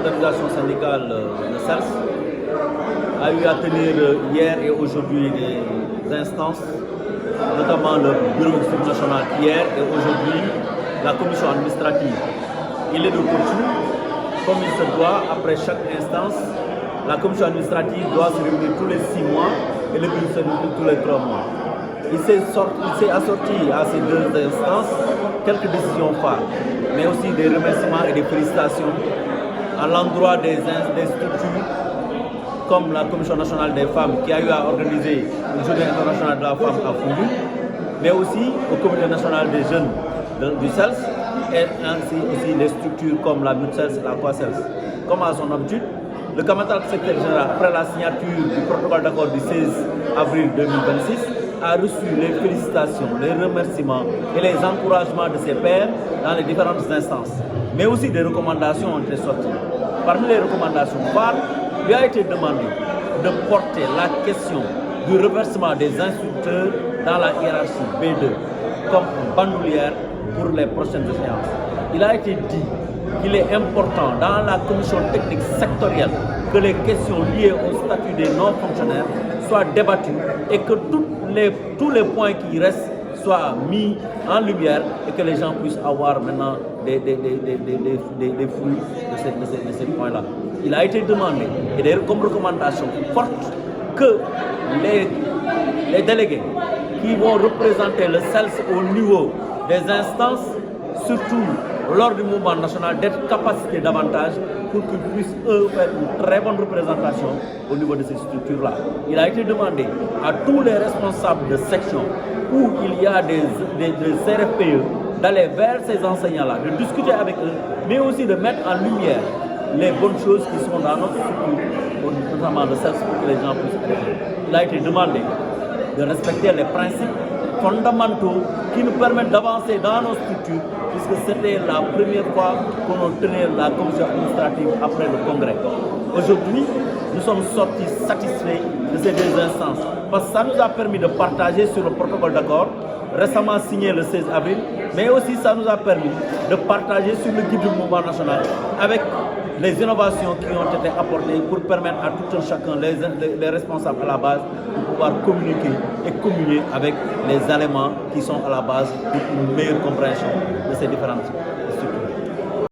l'organisation syndicale de SALS a eu à tenir hier et aujourd'hui des instances, notamment le bureau exécutif national hier et aujourd'hui la commission administrative. Il est de coutume, comme il se doit, après chaque instance, la commission administrative doit se réunir tous les 6 mois et le bureau se réunit tous les 3 mois. Il s'est assorti à ces deux instances quelques décisions phares, mais aussi des remerciements et des félicitations à l'endroit des structures comme la Commission nationale des femmes qui a eu à organiser une journée internationale de la femme à Foundiougne, mais aussi au comité national des jeunes du CELS et ainsi aussi les structures comme la MUTCELS et la COACELS. Comme à son habitude, le camarade secrétaire général, après la signature du protocole d'accord du 16 avril 2026, a reçu les félicitations, les remerciements et les encouragements de ses pairs dans les différentes instances. Mais aussi des recommandations ont été sorties. Parmi les recommandations phares, lui a été demandé de porter la question du reversement des instructeurs dans la hiérarchie B2 comme bandoulière pour les prochaines séances. Il a été dit qu'il est important dans la commission technique sectorielle que les questions liées au statut des non-fonctionnaires soient débattues et que tous les points qui restent soient mis en lumière et que les gens puissent avoir maintenant des fruits de ces points-là. Il a été demandé, et d'ailleurs comme recommandation forte, que les délégués qui vont représenter le CELS au niveau des instances, surtout lors du mouvement national, d'être capacités davantage pour qu'ils puissent eux faire une très bonne représentation au niveau de ces structures-là. Il a été demandé à tous les responsables de section où il y a des CRFPE d'aller vers ces enseignants-là, de discuter avec eux, mais aussi de mettre en lumière les bonnes choses qui sont dans notre structure, notamment le CELS, pour que les gens puissent évoluer. Il a été demandé de respecter les principes fondamentaux qui nous permettent d'avancer dans nos structures, puisque c'était la première fois qu'on tenait la commission administrative après le congrès. Aujourd'hui, nous sommes sortis satisfaits de ces deux instances, parce que ça nous a permis de partager sur le protocole d'accord, récemment signé le 16 avril, mais aussi ça nous a permis de partager sur le guide du mouvement national avec les innovations qui ont été apportées pour permettre à tout un chacun, les responsables à la base, de pouvoir communiquer et communier avec les éléments qui sont à la base pour une meilleure compréhension de ces différentes structures.